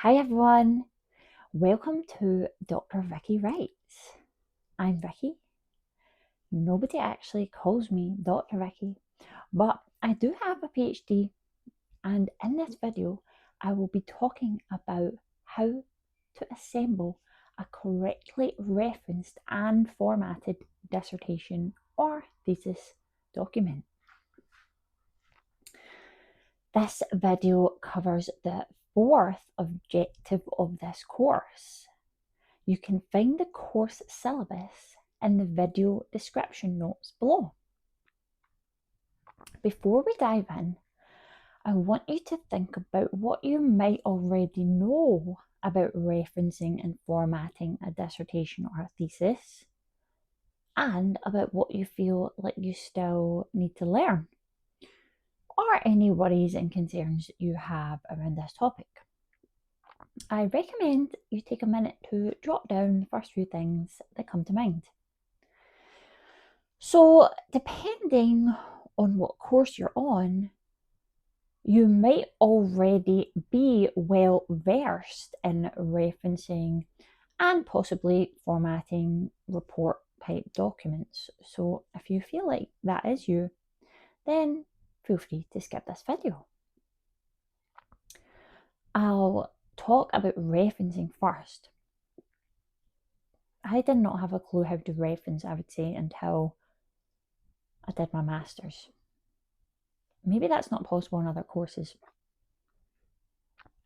Hi everyone, welcome to Dr. Vicky Writes. I'm Vicky. Nobody actually calls me Dr. Vicky, but I do have a PhD, and in this video I will be talking about how to assemble a correctly referenced and formatted dissertation or thesis document. This video covers the fourth objective of this course. You can find the course syllabus in the video description notes below. Before we dive in, I want you to think about what you might already know about referencing and formatting a dissertation or a thesis, and about what you feel like you still need to learn, or any worries and concerns you have around this topic. I recommend you take a minute to jot down the first few things that come to mind. So, depending on what course you're on, you might already be well versed in referencing and possibly formatting report type documents. So, if you feel like that is you, then feel free to skip this video. I'll talk about referencing first. I did not have a clue how to reference, I would say, until I did my master's. Maybe that's not possible in other courses.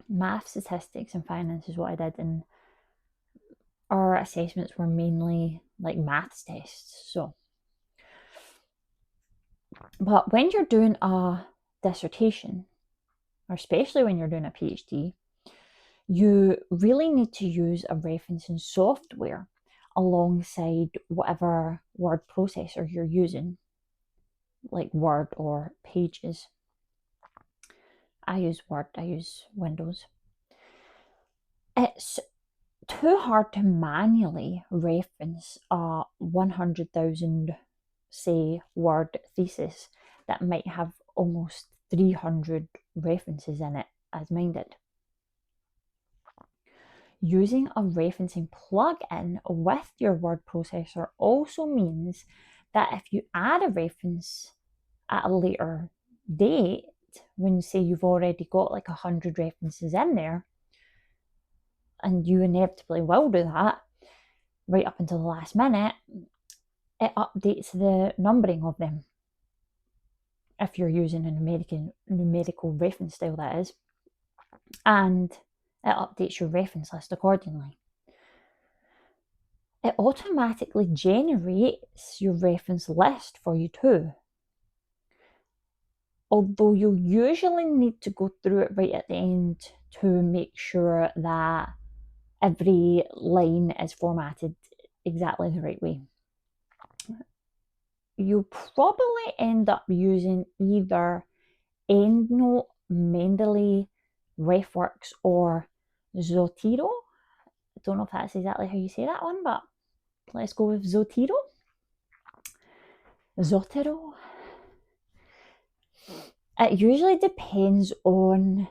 Math, statistics, and finance is what I did, and our assessments were mainly like maths tests. But when you're doing a dissertation, or especially when you're doing a PhD, you really need to use a referencing software alongside whatever word processor you're using, like Word or Pages. I use Word, I use Windows. It's too hard to manually reference a 100,000, say, word thesis that might have almost 300 references in it, as mine did. Using a referencing plugin with your word processor also means that if you add a reference at a later date, when say you've already got like 100 references in there, and you inevitably will do that right up until the last minute, it updates the numbering of them. If you're using a numerical reference style, that is, and it updates your reference list accordingly. It automatically generates your reference list for you too. Although you'll usually need to go through it right at the end to make sure that every line is formatted exactly the right way. You'll probably end up using either EndNote, Mendeley, RefWorks, or Zotero. I don't know if that's exactly how you say that one, but let's go with Zotero. Zotero. It usually depends on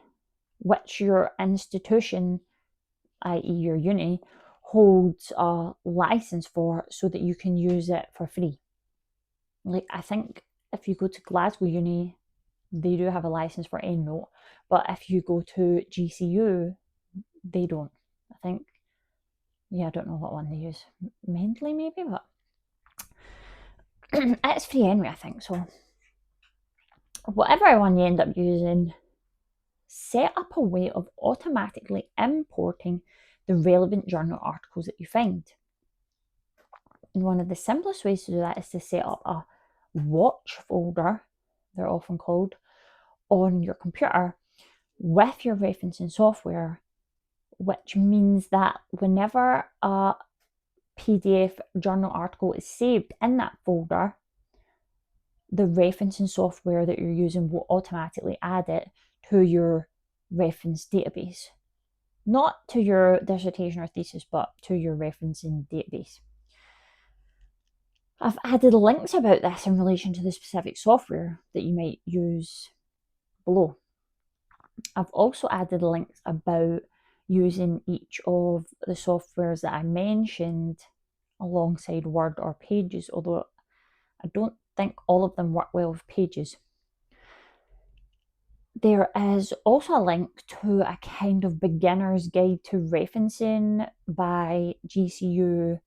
which your institution, i.e. your uni, holds a license for, so that you can use it for free. Like, I think if you go to Glasgow Uni, they do have a license for EndNote, but if you go to GCU, they don't. I think, I don't know what one they use. Mendeley maybe, but it's free anyway, I think. So whatever one you end up using, set up a way of automatically importing the relevant journal articles that you find. And one of the simplest ways to do that is to set up a watch folder, they're often called, on your computer with your referencing software, which means that whenever a PDF journal article is saved in that folder, the referencing software that you're using will automatically add it to your reference database. Not to your dissertation or thesis, but to your referencing database. I've added links about this in relation to the specific software that you might use below. I've also added links about using each of the softwares that I mentioned alongside Word or Pages, although I don't think all of them work well with Pages. There is also a link to a kind of beginner's guide to referencing by GCU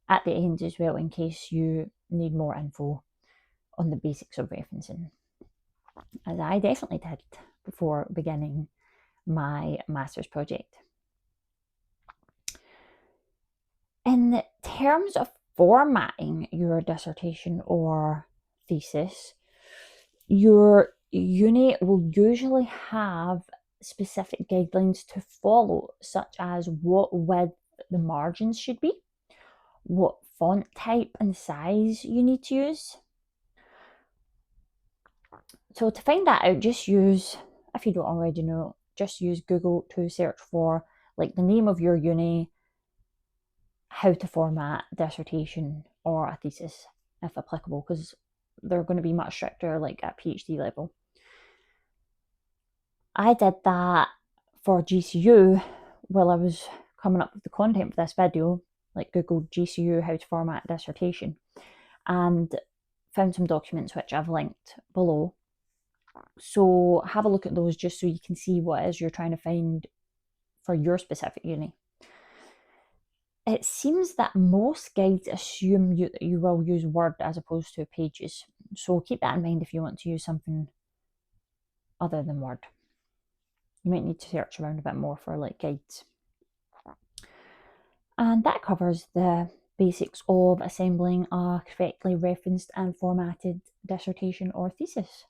at the end as well, in case you need more info on the basics of referencing, as I definitely did before beginning my master's project. In terms of formatting your dissertation or thesis, your uni will usually have specific guidelines to follow, such as what width the margins should be, what font type and size you need to use. So to find that out, just use, if you don't already know, just use Google to search for like the name of your uni, how to format a dissertation or a thesis, if applicable, because they're going to be much stricter like at PhD level. I did that for GCU while I was coming up with the content for this video, like Googled GCU how to format a dissertation, and found some documents which I've linked below. So have a look at those just so you can see what it is you're trying to find for your specific uni. It seems that most guides assume that you will use Word as opposed to Pages. So keep that in mind if you want to use something other than Word. You might need to search around a bit more for like guides. And that covers the basics of assembling a correctly referenced and formatted dissertation or thesis.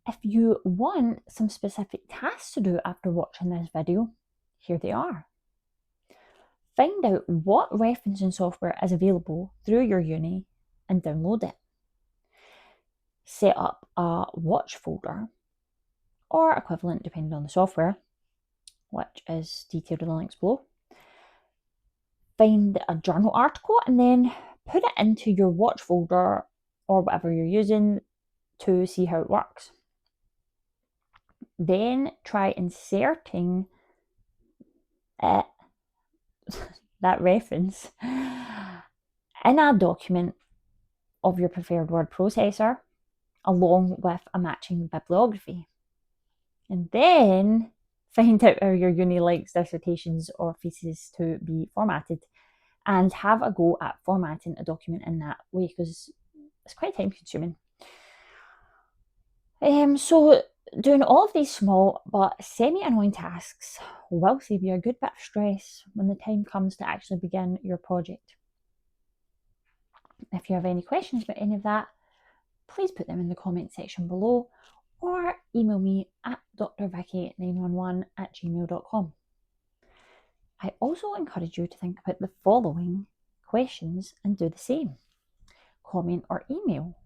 If you want some specific tasks to do after watching this video, here they are. Find out what referencing software is available through your uni and download it. Set up a watch folder or equivalent depending on the software, which is detailed in the links below. Find a journal article and then put it into your watch folder or whatever you're using to see how it works. Then try inserting it, that reference, in a document of your preferred word processor along with a matching bibliography. And then find out how your uni likes dissertations or theses to be formatted and have a go at formatting a document in that way, because it's quite time consuming. So doing all of these small but semi-annoying tasks will save you a good bit of stress when the time comes to actually begin your project. If you have any questions about any of that, please put them in the comment section below or email me at drvicky911@gmail.com. I also encourage you to think about the following questions and do the same. Comment or email.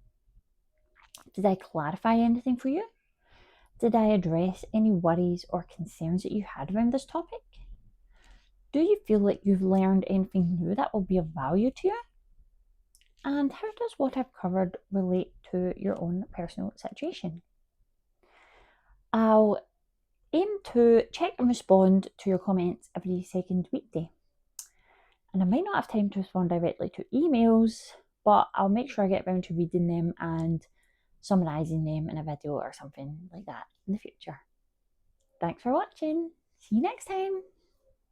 Did I clarify anything for you? Did I address any worries or concerns that you had around this topic? Do you feel like you've learned anything new that will be of value to you? And how does what I've covered relate to your own personal situation? I'll aim to check and respond to your comments every second weekday. And I might not have time to respond directly to emails, but I'll make sure I get around to reading them and summarising them in a video or something like that in the future. Thanks for watching. See you next time.